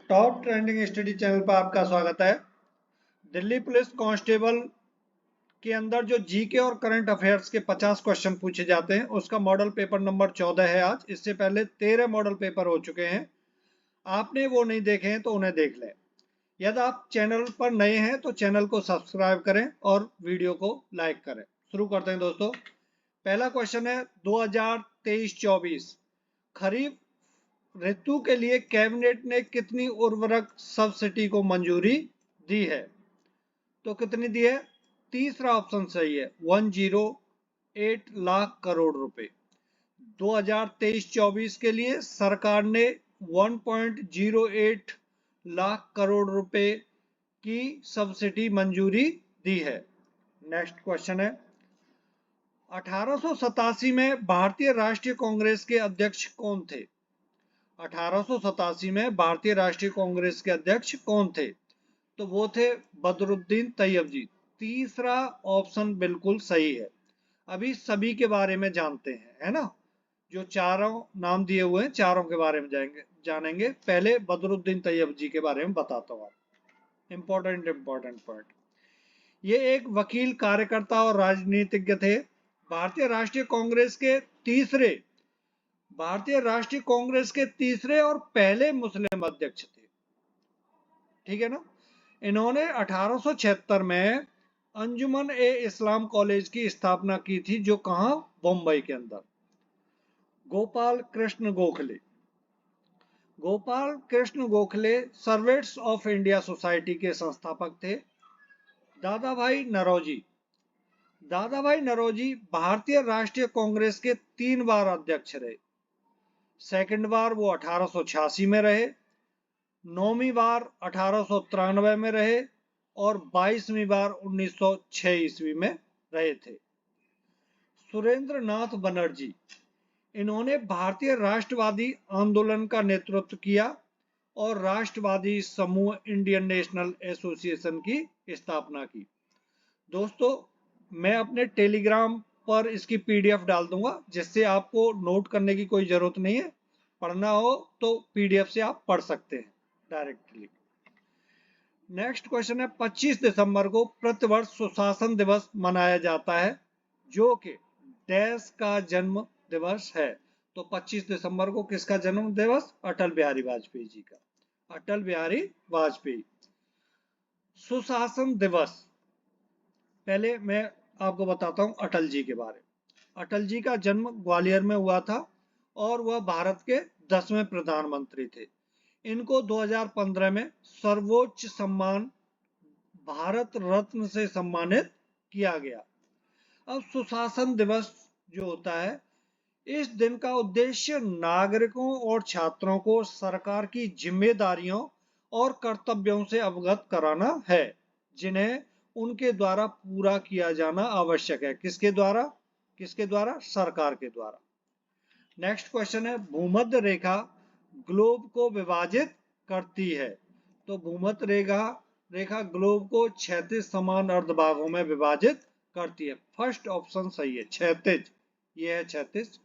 Top trending study channel पर आपका स्वागत है। दिल्ली पुलिस कांस्टेबल के अंदर जो जीके और करंट अफेयर्स के 50 क्वेश्चन पूछे जाते हैं उसका मॉडल पेपर नंबर 14 है आज। इससे पहले 13 मॉडल पेपर हो चुके हैं। आपने वो नहीं देखे हैं तो उन्हें देख लें। यदि आप चैनल पर नए हैं तो चैनल को सब्सक्राइब करें और वीडियो को लाइक करें। शुरू करते हैं दोस्तों। पहला क्वेश्चन है 2023-24 खरीफ ऋतु के लिए कैबिनेट ने कितनी उर्वरक सब्सिडी को मंजूरी दी है? तो कितनी दी है? तीसरा ऑप्शन सही है, 108 लाख करोड़ रुपए। 2023-24 के लिए सरकार ने 1.08 लाख करोड़ रुपए की सब्सिडी मंजूरी दी है। नेक्स्ट क्वेश्चन है 1887 में भारतीय राष्ट्रीय कांग्रेस के अध्यक्ष कौन थे? 1887 में भारतीय राष्ट्रीय कांग्रेस के अध्यक्ष कौन थे? तो वो थे बदरुद्दीन तैयब जी। तीसरा ऑप्शन बिल्कुल सही है। अभी सभी के बारे में जानते हैं, है ना? जो चारों नाम दिए हुए हैं चारों के बारे में जानेंगे। पहले बदरुद्दीन तैयब जी के बारे में बताता हूँ। Important point. ये एक वकील, कार्यकर्ता और राजनीतिज्ञ थे। भारतीय राष्ट्रीय कांग्रेस के तीसरे और पहले मुस्लिम अध्यक्ष थे। ठीक है ना? इन्होंने 1876 में अंजुमन ए इस्लाम कॉलेज की स्थापना की थी, जो कहां? बम्बई के अंदर। Gopal Krishna Gokhale servants of India society के संस्थापक थे। दादाभाई नौरोजी भारतीय राष्ट्रीय कांग्रेस के 3 बार अध्यक्ष रहे। सेकंड बार वो 1886 में रहे, 9वीं बार 1893 में रहे और 22वीं बार 1906 ईस्वी में रहे थे। सुरेंद्र नाथ बनर्जी, इन्होंने भारतीय राष्ट्रवादी आंदोलन का नेतृत्व किया और राष्ट्रवादी समूह इंडियन नेशनल एसोसिएशन की स्थापना की। दोस्तों, मैं अपने टेलीग्राम पर इसकी पीडीएफ डाल दूंगा, जिससे आपको नोट करने की कोई जरूरत नहीं है। पढ़ना हो तो पीडीएफ से आप पढ़ सकते हैं डायरेक्टली। नेक्स्ट क्वेश्चन है 25 दिसंबर को प्रतिवर्ष सुशासन दिवस मनाया जाता है, जो कि देश का जन्म दिवस है। तो 25 दिसंबर को किसका जन्म दिवस? अटल बिहारी वाजपेयी जी का। अटल बिहारी वाजपेयी। सुशासन दिवस, पहले मैं आपको बताता हूं अटल जी के बारे में। अटल जी का जन्म ग्वालियर में हुआ था और वह भारत के 10वें प्रधानमंत्री थे। इनको 2015 में सर्वोच्च सम्मान भारत रत्न से सम्मानित किया गया। अब सुशासन दिवस जो होता है, इस दिन का उद्देश्य नागरिकों और छात्रों को सरकार की जिम्मेदारियों और कर्तव्यों से अवगत कराना है, जिन्हें उनके द्वारा पूरा किया जाना आवश्यक है। किसके द्वारा? सरकार के द्वारा। नेक्स्ट क्वेश्चन है भूमध्य रेखा ग्लोब को विभाजित करती है। तो भूमध्य रेखा ग्लोब को 36 समान अर्धभागों में विभाजित करती है। फर्स्ट ऑप्शन सही है, 36। ये है 36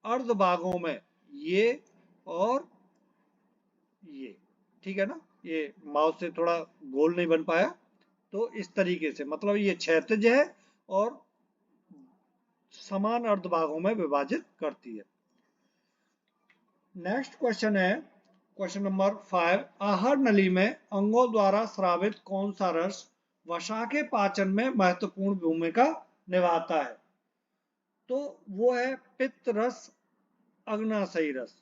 अर्धभागों में, ये और ये। ठीक है ना? ये माउस से थोड़ा गोल नहीं बन पाया, तो इस तरीके से, मतलब ये 36 है और समान अर्धभागों में विभाजित करती है। नेक्स्ट क्वेश्चन है क्वेश्चन नंबर 5। आहार नली में अंगों द्वारा स्रावित कौन सा रस वसा के पाचन में महत्वपूर्ण भूमिका निभाता है? तो वो है पित्त रस, अग्नाशयी रस।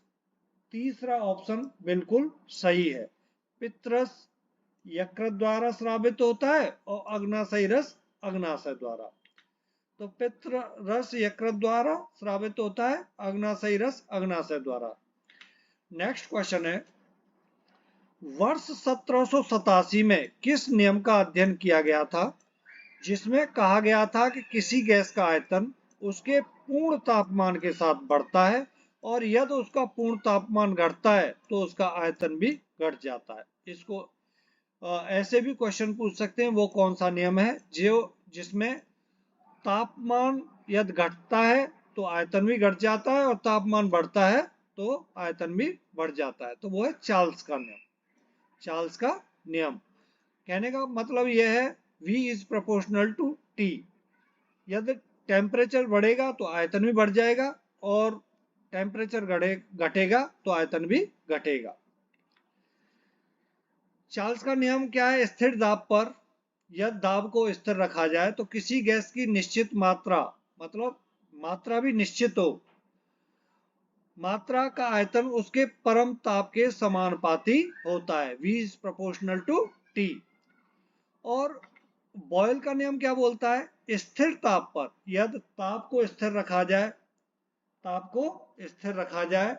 तीसरा ऑप्शन बिल्कुल सही है। पित्त रस यकृत द्वारा स्रावित होता है और अग्नाशयी रस अग्नाशय द्वारा। तो पित्त रस यकृत द्वारा स्रावित होता है, अग्नाशयी रस अग्नाशय द्वारा। नेक्स्ट क्वेश्चन है वर्ष 1787 में किस नियम का अध्ययन किया गया था, जिसमें कहा गया था कि किसी गैस का आयतन उसके पूर्ण तापमान के साथ बढ़ता है और यदि उसका पूर्ण तापमान घटता है तो उसका आयतन भी घट जाता है। इसको ऐसे भी क्वेश्चन पूछ सकते हैं, वो कौन सा नियम है जिसमें तापमान यदि घटता है तो आयतन भी घट जाता है और तापमान बढ़ता है तो आयतन भी बढ़ जाता है? तो वो है चार्ल्स का नियम। चार्ल्स का नियम। कहने का मतलब यह है V is proportional to T। यदि टेम्परेचर बढ़ेगा तो आयतन भी बढ़ जाएगा और टेम्परेचर घटेगा तो आयतन भी घटेगा। चार्ल्स का नियम क्या है? स्थिर दाब पर यदि दाब को स्थिर रखा जाए तो किसी गैस की निश्चित मात्रा, मतलब मात्रा भी निश्चित हो, मात्रा का आयतन उसके परम ताप के समानुपाती होता है। V is proportional to T। और बॉयल का नियम क्या बोलता है? स्थिर ताप पर यदि ताप को स्थिर रखा जाए, ताप को स्थिर रखा जाए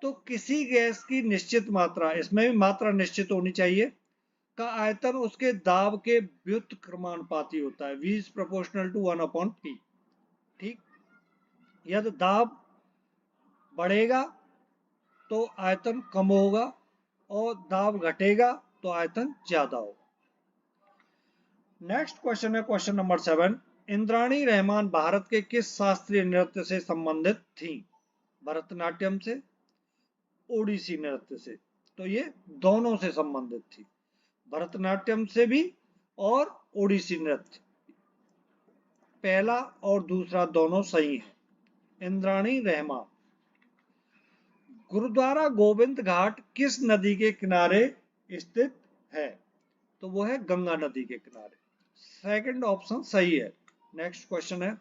तो किसी गैस की निश्चित मात्रा, इसमें भी मात्रा निश्चित होनी चाहिए, का आयतन उसके दाब के व्युत्क्रमानुपाती होता है। V is proportional to 1/T। ठीक, यदि दाब बढ़ेगा तो आयतन कम होगा और दाब घटेगा तो आयतन ज्यादा होगा। नेक्स्ट क्वेश्चन है क्वेश्चन नंबर 7। इंद्राणी रहमान भारत के किस शास्त्रीय नृत्य से संबंधित थी? भरतनाट्यम से, ओडिसी नृत्य से। तो ये दोनों से संबंधित थी, भरतनाट्यम से भी और ओडिसी नृत्य। पहला और दूसरा दोनों सही है। इंद्राणी रहमान। गुरुद्वारा गोविंद घाट किस नदी के किनारे स्थित है? तो वो है गंगा नदी के किनारे। सेकंड ऑप्शन सही है। नेक्स्ट क्वेश्चन है,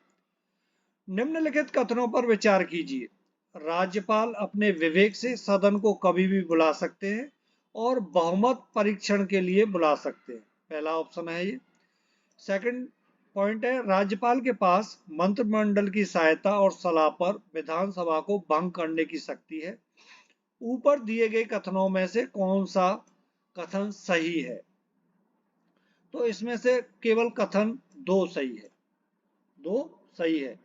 निम्नलिखित कथनों पर विचार कीजिए। राज्यपाल अपने विवेक से सदन को कभी भी बुला सकते हैं और बहुमत परीक्षण के लिए बुला सकते हैं। पहला ऑप्शन है ये। सेकंड पॉइंट है, राज्यपाल के पास मंत्रिमंडल की सहायता और सलाह पर विधानसभा को भंग करने की शक्ति है। ऊपर दिए गए कथनों में से कौन सा कथन सही है? तो इसमें से केवल कथन दो सही है, दो सही है।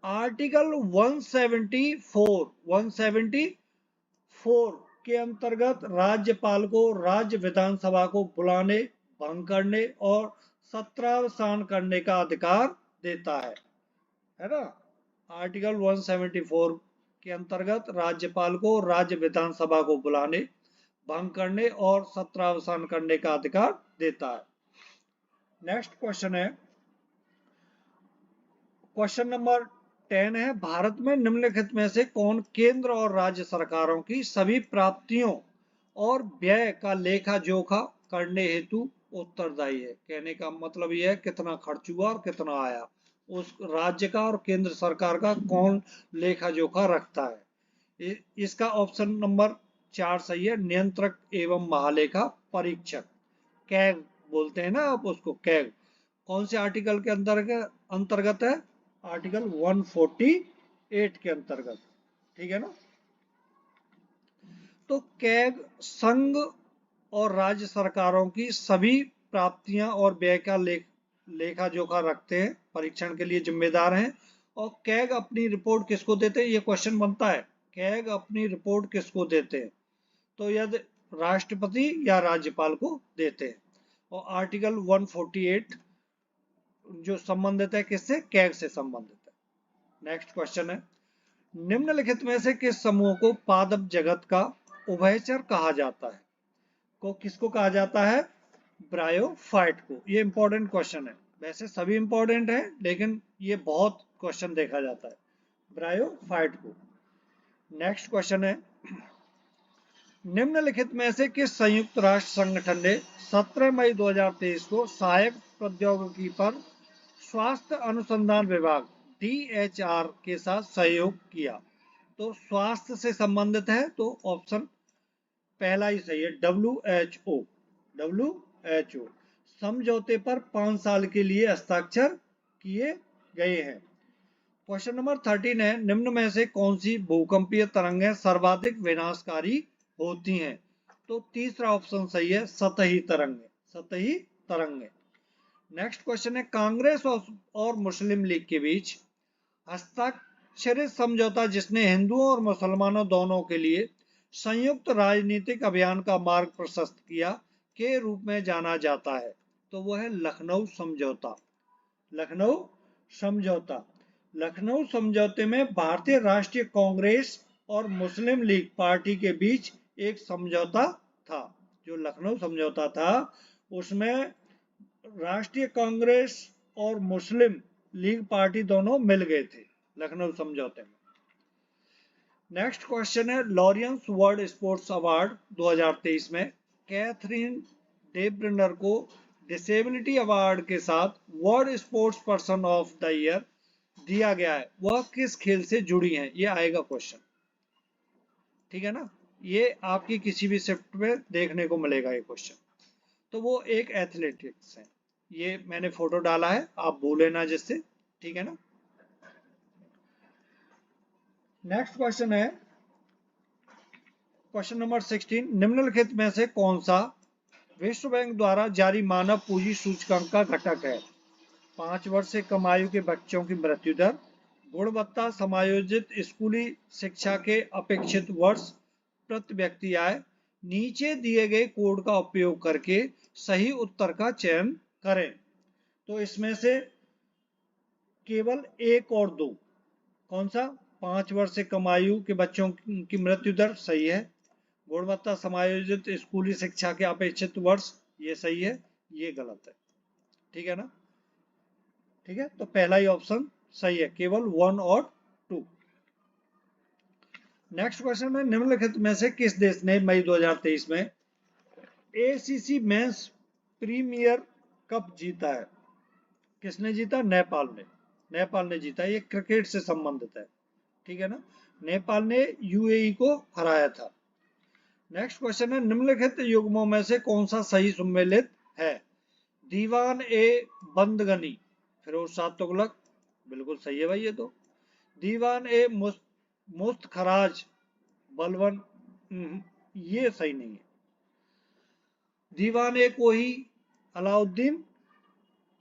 आर्टिकल 174 के अंतर्गत राज्यपाल को राज्य विधानसभा को बुलाने, भंग करने और सत्रावसान करने का अधिकार देता है ना। आर्टिकल 174 के अंतर्गत राज्यपाल को राज्य विधानसभा को बुलाने, भंग करने और सत्रावसान करने का अधिकार देता है। नेक्स्ट क्वेश्चन है क्वेश्चन नंबर 10 है, भारत में निम्नलिखित में से कौन केंद्र और राज्य सरकारों की सभी प्राप्तियों और व्यय का लेखा जोखा करने हेतु उत्तरदायी है? कहने का मतलब यह है कितना खर्च हुआ और कितना आया, उस राज्य का और केंद्र सरकार का कौन लेखा जोखा रखता है? इसका ऑप्शन नंबर 4 सही है। नियंत्रक एवं महालेखा परीक्षक, कैग बोलते हैं ना आप उसको, कैग। कौन से आर्टिकल के अंतर्गत है? आर्टिकल 148 के अंतर्गत। ठीक है ना। तो कैग संघ और राज्य सरकारों की सभी प्राप्तियां और व्यय का लेखा जोखा रखते हैं, परीक्षण के लिए जिम्मेदार हैं। और कैग अपनी रिपोर्ट किसको देते हैं? ये क्वेश्चन बनता है, कैग अपनी रिपोर्ट किसको देते हैं? तो यदि राष्ट्रपति या राज्यपाल को देते हैं। और आर्टिकल 148 जो संबंधित है किससे? कैग से संबंधित है। नेक्स्ट क्वेश्चन है, निम्नलिखित में से किस समूह को पादप जगत का उभयचर कहा जाता है? को किसको कहा जाता है? ब्रायोफाइट को। ये इंपॉर्टेंट क्वेश्चन है, वैसे सभी इंपॉर्टेंट है लेकिन ये बहुत क्वेश्चन देखा जाता है, ब्रायोफाइट को। नेक्स्ट क्वेश्चन है, निम्नलिखित में से किस संयुक्त राष्ट्र संगठन ने 17 मई 2023 को सहायक प्रौद्योगिकी पर स्वास्थ्य अनुसंधान विभाग DHR के साथ सहयोग किया? तो स्वास्थ्य से संबंधित है तो ऑप्शन पहला ही सही है, WHO समझौते पर 5 साल के लिए हस्ताक्षर किए गए हैं। क्वेश्चन नंबर 13 है, निम्न में से कौन सी भूकंपीय तरंगें सर्वाधिक विनाशकारी होती हैं? तो तीसरा ऑप्शन सही है, सतही तरंगें, सतही तरंगें। नेक्स्ट क्वेश्चन है, कांग्रेस और मुस्लिम लीग के बीच हस्ताक्षरित समझौता जिसने हिंदुओं और मुसलमानों दोनों के लिए संयुक्त राजनीतिक अभियान का मार्ग प्रशस्त किया के रूप में जाना जाता है? तो वो है लखनऊ समझौता। लखनऊ समझौता। लखनऊ समझौते में भारतीय राष्ट्रीय कांग्रेस और मुस्लिम लीग पार्टी के बीच एक समझौता था जो लखनऊ समझौता था उसमें राष्ट्रीय कांग्रेस और मुस्लिम लीग पार्टी दोनों मिल गए थे लखनऊ समझौते में। नेक्स्ट क्वेश्चन है, लॉरियंस वर्ल्ड स्पोर्ट्स अवार्ड 2023 में कैथरीन डेब्रिनर को डिसेबिलिटी अवार्ड के साथ world sports person of the year दिया गया है, वह किस खेल से जुड़ी हैं? ये आएगा क्वेश्चन, ठीक है ना, ये आपकी किसी भी शिफ्ट में देखने को मिलेगा ये क्वेश्चन। तो वो एक एथलेटिक्स है, ये मैंने फोटो डाला है, आप भूले ना जिससे, ठीक है ना। नेक्स्ट क्वेश्चन है क्वेश्चन नंबर 16, निम्नलिखित में से कौन सा विश्व बैंक द्वारा जारी मानव पूंजी सूचकांक का घटक है? 5 वर्ष से कम आयु के बच्चों की मृत्यु दर, गुणवत्ता समायोजित स्कूली शिक्षा के अपेक्षित वर्ष प्रति व्यक्ति आय। नीचे दिए गए कोड का उपयोग करके सही उत्तर का चयन करें। तो इसमें से केवल एक और दो, कौन सा? 5 वर्ष से कम आयु के बच्चों की मृत्यु दर सही है, गुणवत्ता समायोजित स्कूली शिक्षा के अपेक्षित वर्ष ये सही है, ये गलत है, ठीक है ना। ठीक है, तो पहला ही ऑप्शन सही है, केवल 1 और 2। नेक्स्ट क्वेश्चन है, निम्नलिखित में से किस देश ने मई 2023 में एसीसी मेंस प्रीमियर कप जीता है? किसने जीता? नेपाल ने, नेपाल ने जीता। ये क्रिकेट से संबंधित है, ठीक है ना, नेपाल ने यूएई को हराया था। नेक्स्ट क्वेश्चन है, निम्नलिखित युग्मों में से कौन सा सही सम्मिलित है? दीवान ए बंदगनी फिरोज शाह तुगलक, बिल्कुल सही है भाई ये तो। दीवान ए मुस्तखराज बलवन, ये सही नहीं है। दीवान ए कोही अलाउद्दीन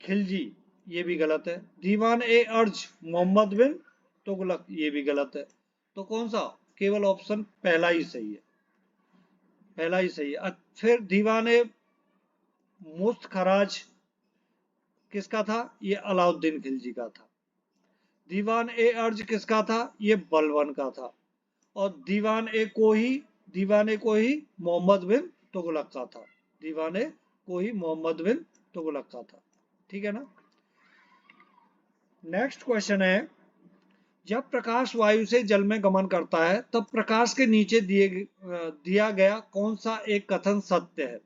खिलजी, ये भी गलत है। दीवान ए अर्ज मोहम्मद बिन तुगलक, ये भी गलत है। तो कौन सा? केवल ऑप्शन पहला ही सही है, पहला ही सही है। फिर दीवान ए मुस्तखराज किसका था? ये अलाउद्दीन खिलजी का था। दीवान ए अर्ज किसका था? ये बलवन का था। और दीवान ए कोही मोहम्मद बिन तुगलक का था। दीवान ए कोही मोहम्मद बिन तुगलक का था, ठीक है ना। नेक्स्ट क्वेश्चन है, जब प्रकाश वायु से जल में गमन करता है तब प्रकाश के नीचे दिया गया कौन सा एक कथन सत्य है?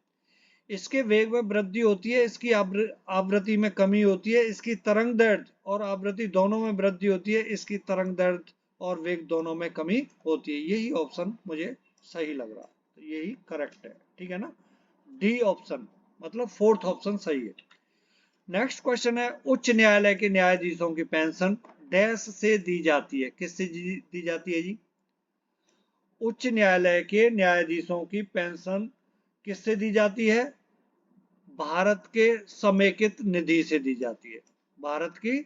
इसके वेग में वृद्धि होती है, इसकी आवृत्ति में कमी होती है, इसकी तरंग दैर्घ्य और आवृत्ति दोनों में वृद्धि होती है, इसकी तरंग दैर्घ्य और वेग दोनों में कमी होती है। यही ऑप्शन मुझे सही लग रहा है, तो यही करेक्ट है, ठीक है ना। डी ऑप्शन, मतलब फोर्थ ऑप्शन सही है। नेक्स्ट क्वेश्चन है, उच्च न्यायालय के न्यायाधीशों की पेंशन डैश से दी जाती है? किससे दी जाती है जी? उच्च न्यायालय के न्यायाधीशों की पेंशन किससे दी जाती है? भारत के समेकित निधि से दी जाती है, भारत की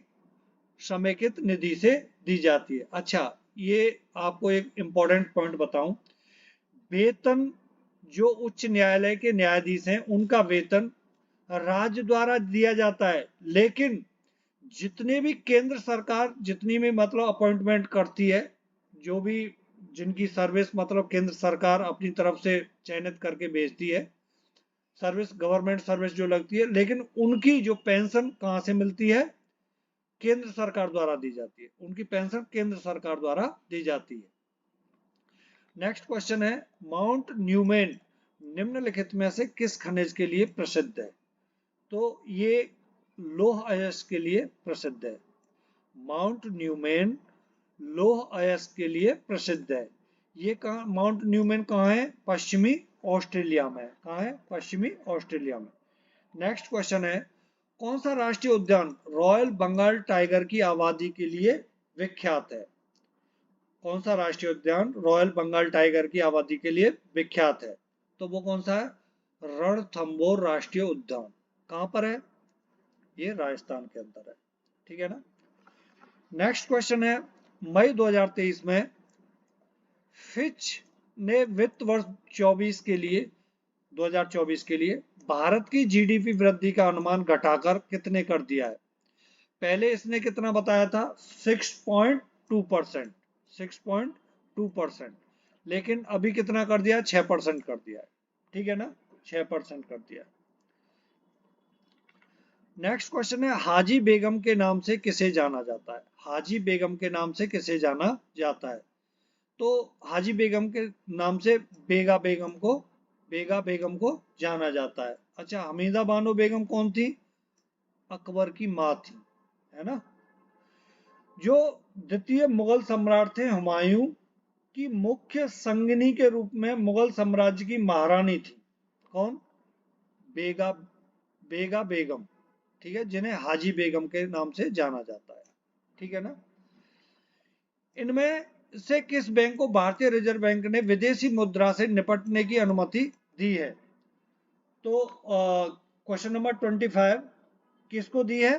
समेकित निधि से दी जाती है। अच्छा, ये आपको एक इंपॉर्टेंट पॉइंट बताऊं, वेतन जो उच्च न्यायालय के न्यायाधीश हैं उनका वेतन राज्य द्वारा दिया जाता है, लेकिन जितने भी केंद्र सरकार जितनी भी मतलब अपॉइंटमेंट करती है, जो भी जिनकी सर्विस मतलब केंद्र सरकार अपनी तरफ से चयनित करके भेजती है, सर्विस गवर्नमेंट सर्विस जो लगती है, लेकिन उनकी जो पेंशन कहां से मिलती है? केंद्र सरकार द्वारा दी जाती है, उनकी पेंशन केंद्र सरकार द्वारा दी जाती है। नेक्स्ट क्वेश्चन है, माउंट न्यूमेन निम्नलिखित में से किस खनिज के लिए प्रसिद्ध है? तो ये लौह अयस्क के लिए प्रसिद्ध है। माउंट न्यूमेन लौह अयस्क के लिए प्रसिद्ध है। ये कहाँ माउंट न्यूमेन कहाँ है? पश्चिमी ऑस्ट्रेलिया में। कहाँ है? पश्चिमी ऑस्ट्रेलिया में। नेक्स्ट क्वेश्चन है, कौन सा राष्ट्रीय उद्यान रॉयल बंगाल टाइगर की आबादी के लिए विख्यात है? कौन सा राष्ट्रीय उद्यान रॉयल बंगाल टाइगर की आबादी के लिए विख्यात है? तो वो कौन सा है? रणथंभौर राष्ट्रीय उद्यान। कहां पर है? ये राजस्थान के अंदर है, ठीक है ना। नेक्स्ट क्वेश्चन है, मई 2023 में फिच ने वित्त वर्ष 2024 के लिए भारत की जीडीपी वृद्धि का अनुमान घटाकर कितने कर दिया है? पहले इसने कितना बताया था? 6.2%, 6.2%, लेकिन अभी कितना कर दिया? 6% कर दिया है, ठीक है ना। 6% कर दिया। नेक्स्ट क्वेश्चन है, हाजी बेगम के नाम से किसे जाना जाता है? हाजी बेगम के नाम से किसे जाना जाता है? तो हाजी बेगम के नाम से बेगा बेगम को जाना जाता है। अच्छा, हमीदा बानो बेगम कौन थी? अकबर की माँ थी, है ना। जो द्वितीय मुगल सम्राट थे हुमायूं की मुख्य संगिनी के रूप में मुगल साम्राज्य की महारानी थी। कौन? बेगा बेगा बेगम, ठीक है, जिन्हें हाजी बेगम के नाम से जाना जाता है, ठीक है ना। इनमें से किस बैंक को भारतीय रिजर्व बैंक ने विदेशी मुद्रा से निपटने की अनुमति दी है? तो क्वेश्चन नंबर 25 किसको दी है?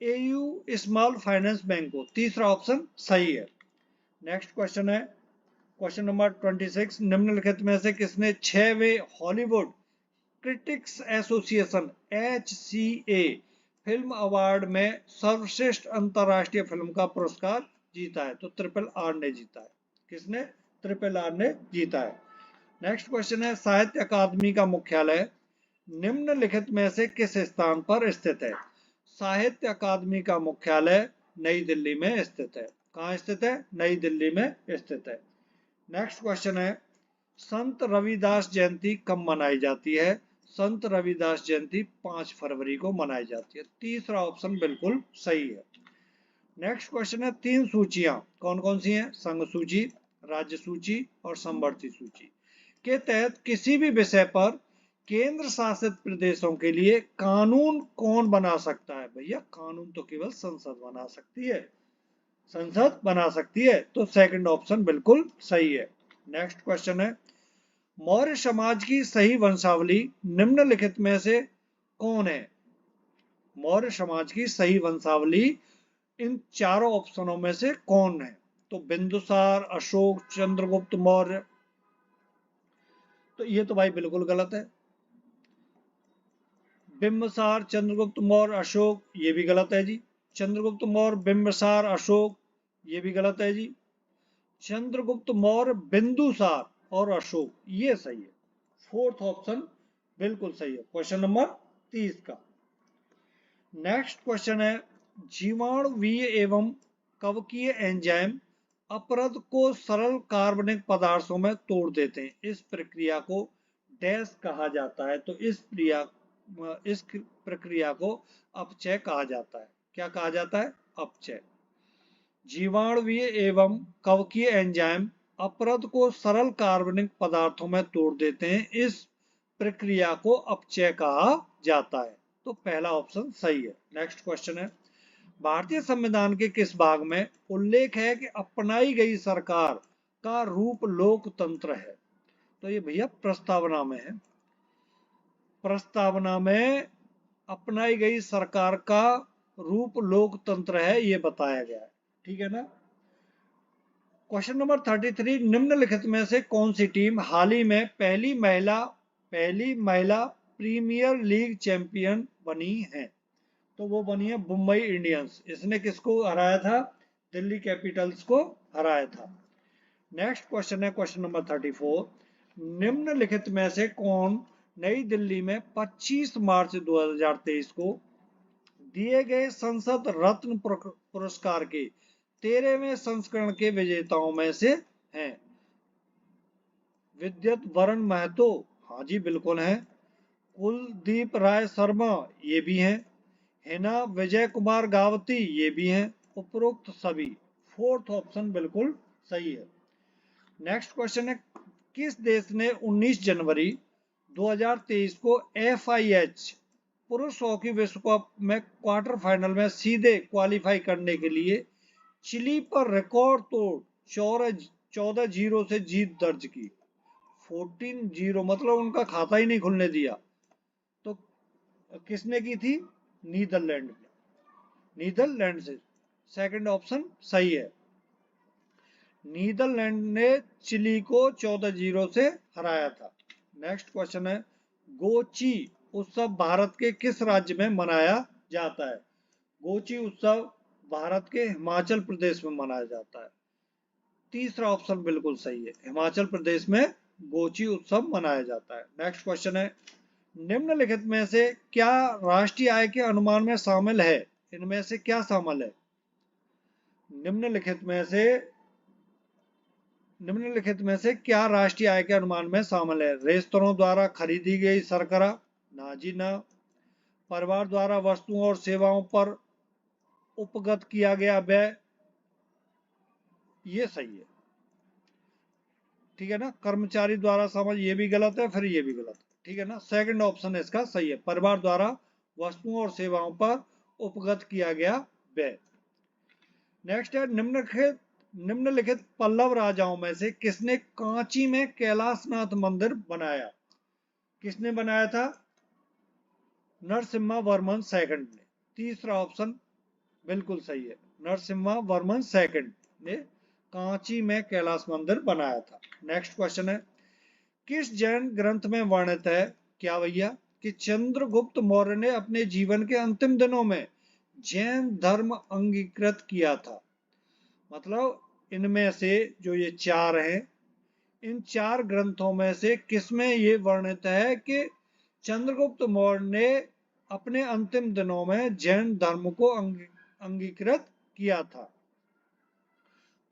एयू स्मॉल फाइनेंस बैंक को। तीसरा ऑप्शन सही है। नेक्स्ट क्वेश्चन है क्वेश्चन नंबर 26, निम्नलिखित में से किसने 6वें Hollywood critics association HCA film award में सर्वश्रेष्ठ अंतरराष्ट्रीय फिल्म का पुरस्कार जीता है? तो RRR ने जीता है। किसने? RRR ने जीता है। नेक्स्ट क्वेश्चन है, साहित्य अकादमी का मुख्यालय निम्नलिखित में से किस स्थान पर स्थित है? साहित्य अकादमी का मुख्यालय नई दिल्ली में स्थित है। कहाँ स्थित है? नई दिल्ली में स्थित है। नेक्स्ट क्वेश्चन है, संत रविदास जयंती कब मनाई जाती है? संत रविदास जयंती 5 फरवरी को मनाई जाती है। तीसरा ऑप्शन बिल्कुल सही है। नेक्स्ट क्वेश्चन है, 3 सूचियां कौन कौन सी हैं? संघ सूची, राज्य सूची और समवर्ती सूची के तहत किसी भी विषय पर केंद्र शासित प्रदेशों के लिए कानून कौन बना सकता है? भैया कानून तो केवल संसद बना सकती है, संसद बना सकती है। तो सेकंड ऑप्शन बिल्कुल सही है। नेक्स्ट क्वेश्चन है, मौर्य समाज की सही वंशावली निम्नलिखित में से कौन है? मौर्य समाज की सही वंशावली इन चारों ऑप्शनों में से कौन है? तो बिंदुसार, अशोक, चंद्रगुप्त मौर्य। तो ये तो भाई बिल्कुल गलत है। बिंबसार, चंद्रगुप्त मौर्य, अशोक, ये भी गलत है जी। चंद्रगुप्त मौर्य, बिंबसार, अशोक, ये भी गलत है जी। चंद्रगुप्त मौर्य, बिंदुसार और अशोक, ये सही है। फोर्थ ऑप्शन बिल्कुल सही है, क्वेश्चन नंबर 30 का। नेक्स्ट क्वेश्चन है, जीवाणुवीय एवं कवकीय एंजाइम अपरद को सरल कार्बनिक पदार्थों में तोड़ देते हैं। इस प्रक्रिया को डैश कहा जाता है? तो इस प्रक्रिया को अपचय कहा जाता है। क्या कहा जाता है? अपचय। जीवाणुवीय एवं कवकीय एंजाइम अपरद को सरल कार्बनिक पदार्थों में तोड़ देते हैं। इस प्रक्रिया को अपचय कहा जाता है। तो पहला ऑप्शन सही है। नेक्स्ट क्वेश्चन है, भारतीय संविधान के किस भाग में उल्लेख है कि अपनाई गई सरकार का रूप लोकतंत्र है? तो ये भैया प्रस्तावना में है। प्रस्तावना में अपनाई गई सरकार का रूप लोकतंत्र है, ये बताया गया है, ठीक है ना। क्वेश्चन नंबर 33, निम्नलिखित में से कौन सी टीम हाल ही में पहली महिला प्रीमियर लीग चैंपियन बनी है? तो वो बनी है मुंबई इंडियंस। इसने किसको हराया था? दिल्ली कैपिटल्स को हराया था। नेक्स्ट क्वेश्चन है क्वेश्चन नंबर 34, निम्नलिखित में से कौन नई दिल्ली में 25 मार्च 2023 को दिए गए संसद रत्न पुरस्कार के 13वें संस्करण के विजेताओं में से हैं? विद्युत वरण महतो, हाँ जी बिल्कुल है। कुलदीप राय शर्मा, ये भी हैं। हिना विजय कुमार गावती, ये भी हैं। उपरोक्त सभी। फोर्थ ऑप्शन बिल्कुल सही है। नेक्स्ट क्वेश्चन है, किस देश ने 19 जनवरी 2023 को FIH पुरुष हॉकी विश्व कप में क्वार्टर फाइनल में सीधे क्वालिफाई करने के लिए चिली पर रिकॉर्ड तोड़ 14-0 से जीत दर्ज की? 14-0 मतलब उनका खाता ही नहीं खुलने दिया। तो किसने की थी? नीदरलैंड ने। नीदरलैंड से। सेकंड ऑप्शन सही है। नीदरलैंड ने चिली को 14-0 से हराया था। नेक्स्ट क्वेश्चन है, गोची उत्सव भारत के किस राज्य में मनाया जाता है? गोची उत्सव भारत के हिमाचल प्रदेश में मनाया जाता है। तीसरा ऑप्शन बिल्कुल सही है, हिमाचल प्रदेश में गोची उत्सव मनाया जाता है। नेक्स्ट क्वेश्चन है, निम्नलिखित में से क्या राष्ट्रीय आय के अनुमान में शामिल है? इनमें से क्या शामिल है? निम्नलिखित में से क्या राष्ट्रीय आय के अनुमान में शामिल है? रेस्तरों द्वारा खरीदी गई शर्करा, ना जी ना। परिवार द्वारा वस्तुओं और सेवाओं पर उपगत किया गया व्यय, ये सही है, ठीक है ना। कर्मचारी द्वारा समझ, ये भी गलत है, फिर ये भी गलत है, ठीक है ना। सेकंड ऑप्शन इसका सही है, परिवार द्वारा वस्तुओं और सेवाओं पर उपगत किया गया व्यय। नेक्स्ट है, निम्नलिखित पल्लव राजाओं में से किसने कांची में कैलाशनाथ मंदिर बनाया? किसने बनाया था? नरसिम्हा वर्मन सेकंड ने। तीसरा ऑप्शन बिल्कुल सही है, नरसिम्हा वर्मन सेकंड ने कांची में कैलाश मंदिर बनाया था। नेक्स्ट क्वेश्चन है, किस जैन ग्रंथ में वर्णित है, क्या भैया, कि चंद्रगुप्त मौर्य ने अपने जीवन के अंतिम दिनों में जैन धर्म अंगीकृत किया था? मतलब इनमें से जो ये चार हैं, इन चार ग्रंथों में से किसमें ये वर्णित है कि चंद्रगुप्त मौर्य ने अपने अंतिम दिनों में जैन धर्म को अंगीकृत किया था?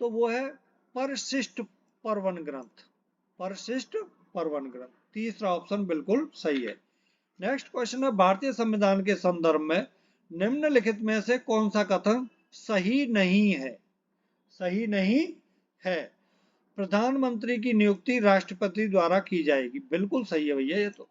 तो वो है परशिष्ट पर्वन ग्रंथ। परशिष्ट पर्वन ग्रंथ, तीसरा ऑप्शन बिल्कुल सही है। नेक्स्ट क्वेश्चन है, भारतीय संविधान के संदर्भ में निम्नलिखित में से कौन सा कथन सही नहीं है? सही नहीं है। प्रधानमंत्री की नियुक्ति राष्ट्रपति द्वारा की जाएगी, बिल्कुल सही है भैया। ये तो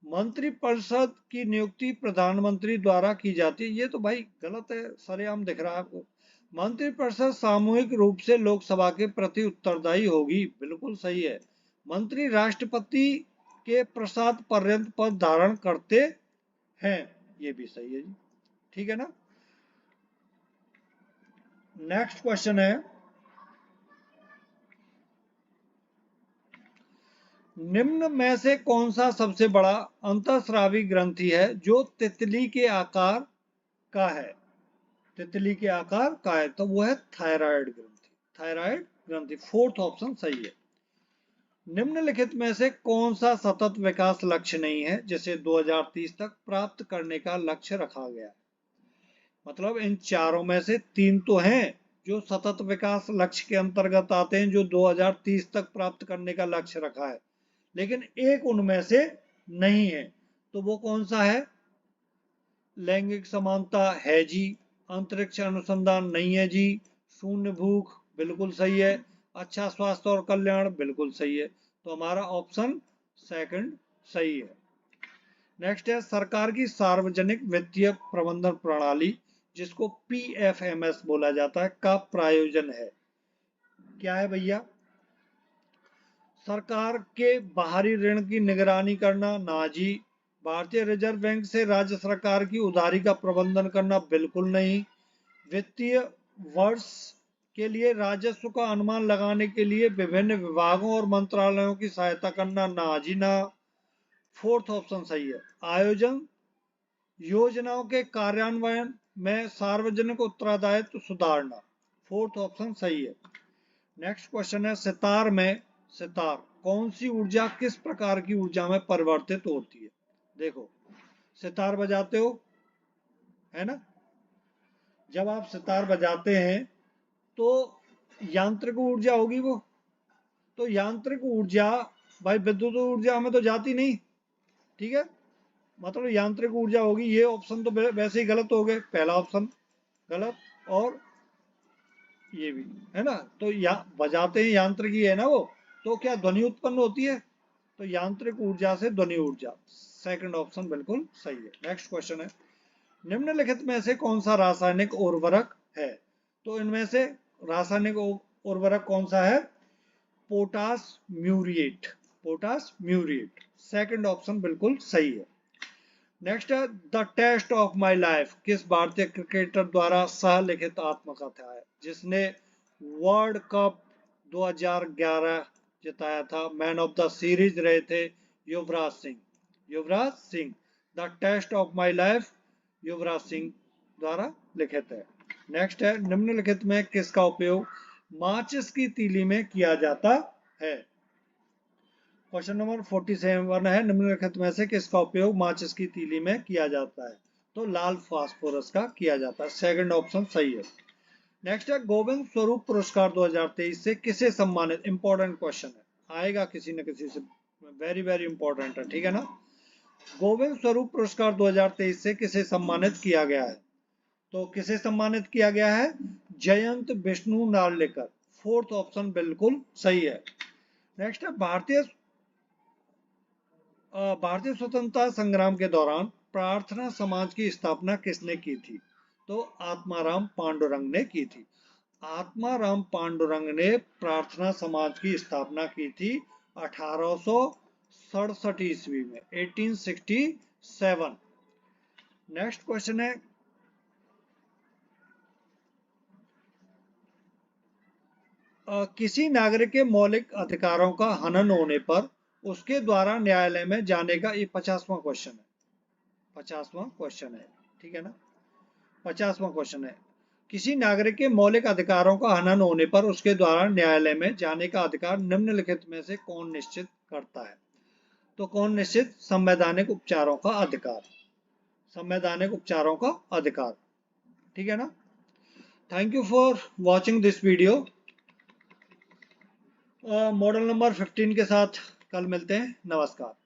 मंत्रिपरिषद की नियुक्ति प्रधानमंत्री द्वारा की जाती है, ये तो भाई गलत है, सरेआम दिख रहा है आपको। मंत्रिपरिषद सामूहिक रूप से लोकसभा के प्रति उत्तरदायी होगी, बिल्कुल सही है। मंत्री राष्ट्रपति के प्रसाद पर्यंत पद धारण करते हैं, ये भी सही है जी, ठीक है ना। नेक्स्ट क्वेश्चन है, निम्न में से कौन सा सबसे बड़ा अंतःस्रावी ग्रंथि है जो तितली के आकार का है? तितली के आकार का है, तो वो है थायराइड ग्रंथि। थायराइड ग्रंथि, फोर्थ ऑप्शन सही है। निम्नलिखित में से कौन सा सतत विकास लक्ष्य नहीं है जिसे 2030 तक प्राप्त करने का लक्ष्य रखा गया है? मतलब इन चारों में से तीन तो हैं जो सतत विकास लक्ष्य के अंतर्गत आते हैं, जो 2030 तक प्राप्त करने का लक्ष्य रखा है, लेकिन एक उनमें से नहीं है, तो वो कौन सा है? लैंगिक समानता है जी, अंतरिक्ष अनुसंधान नहीं है जी, शून्य भूख बिल्कुल सही है, अच्छा स्वास्थ्य और कल्याण बिल्कुल सही है, तो हमारा ऑप्शन सेकंड सही है। नेक्स्ट है, सरकार की सार्वजनिक वित्तीय प्रबंधन प्रणाली, जिसको PFMS बोला जाता है, का प्रायोजन है, क्या है भैया? सरकार के बाहरी ऋण की निगरानी करना, ना जी। भारतीय रिजर्व बैंक से राज्य सरकार की उधारी का प्रबंधन करना, बिल्कुल नहीं। वित्तीय वर्ष के लिए राजस्व का अनुमान लगाने के लिए विभिन्न विभागों और मंत्रालयों की सहायता करना, ना जी ना। फोर्थ ऑप्शन सही है, आयोजन योजनाओं के कार्यान्वयन में सार्वजनिक उत्तरदायित्व सुधारना, फोर्थ ऑप्शन सही है। नेक्स्ट क्वेश्चन है, सितार कौन सी ऊर्जा किस प्रकार की ऊर्जा में परिवर्तित होती है? देखो, सितार बजाते हो, है ना, जब आप सितार बजाते हैं तो यांत्रिक ऊर्जा होगी वो, तो यांत्रिक ऊर्जा भाई विद्युत ऊर्जा में तो जाती नहीं, ठीक है, मतलब यांत्रिक ऊर्जा होगी। ये ऑप्शन तो वैसे ही गलत हो गए, पहला ऑप्शन गलत, और ये भी, है ना। तो बजाते हैं यांत्रिकी है ना वो, तो क्या ध्वनि उत्पन्न होती है? तो यांत्रिक ऊर्जा से ध्वनि ऊर्जा, सेकंड ऑप्शन बिल्कुल सही है। नेक्स्ट क्वेश्चन है, निम्नलिखित में से कौन सा रासायनिक उर्वरक है? तो इनमें से रासायनिक उर्वरक कौन सा है? Potash muriate, potash muriate, second option बिल्कुल सही है। नेक्स्ट है, the test of my life किस भारतीय क्रिकेटर द्वारा सह लिखित आत्मकथा है, जिसने वर्ल्ड कप 2011 जिताया था? मैन ऑफ द सीरीज रहे थे Yuvraj Singh. Yuvraj Singh, the test of my life Yuvraj Singh द्वारा लिखित है। नेक्स्ट है, निम्नलिखित में किसका उपयोग माचिस की तीली में किया जाता है? क्वेश्चन नंबर 47 है, निम्नलिखित में से किसका उपयोग माचिस की तीली में किया जाता है? तो लाल फास्फोरस का किया जाता है। सेकंड ऑप्शन सही है। नेक्स्ट है, गोविंद स्वरूप पुरस्कार 2023 से किसे सम्मानित, इंपॉर्टेंट क्वेश्चन है, आएगा किसी न किसी से, वेरी वेरी इंपॉर्टेंट है, ठीक है ना। गोविंद स्वरूप पुरस्कार 2023 से किसे सम्मानित किया गया है? तो किसे सम्मानित किया गया है? जयंत विष्णु नार्लिकर। फोर्थ ऑप्शन बिल्कुल सही है। नेक्स्ट है, भारतीय स्वतंत्रता संग्राम के दौरान प्रार्थना समाज की स्थापना किसने की थी? तो आत्माराम पांडुरंग ने की थी। आत्माराम पांडुरंग ने प्रार्थना समाज की स्थापना की थी 1867 ईस्वी में, 1867। नेक्स्ट क्वेश्चन है, किसी नागरिक के मौलिक अधिकारों का हनन होने पर उसके द्वारा न्यायालय में जाने का, ये 50वां क्वेश्चन है, 50वां क्वेश्चन है, ठीक है ना। 50वां क्वेश्चन है, किसी नागरिक के मौलिक अधिकारों का हनन होने पर उसके द्वारा न्यायालय में जाने का अधिकार निम्नलिखित में से कौन निश्चित करता है? तो कौन निश्चित? संवैधानिक उपचारों का अधिकार, संवैधानिक उपचारों का अधिकार, ठीक है ना। Thank you for watching this video. Model number 15 के साथ कल मिलते हैं। नमस्कार।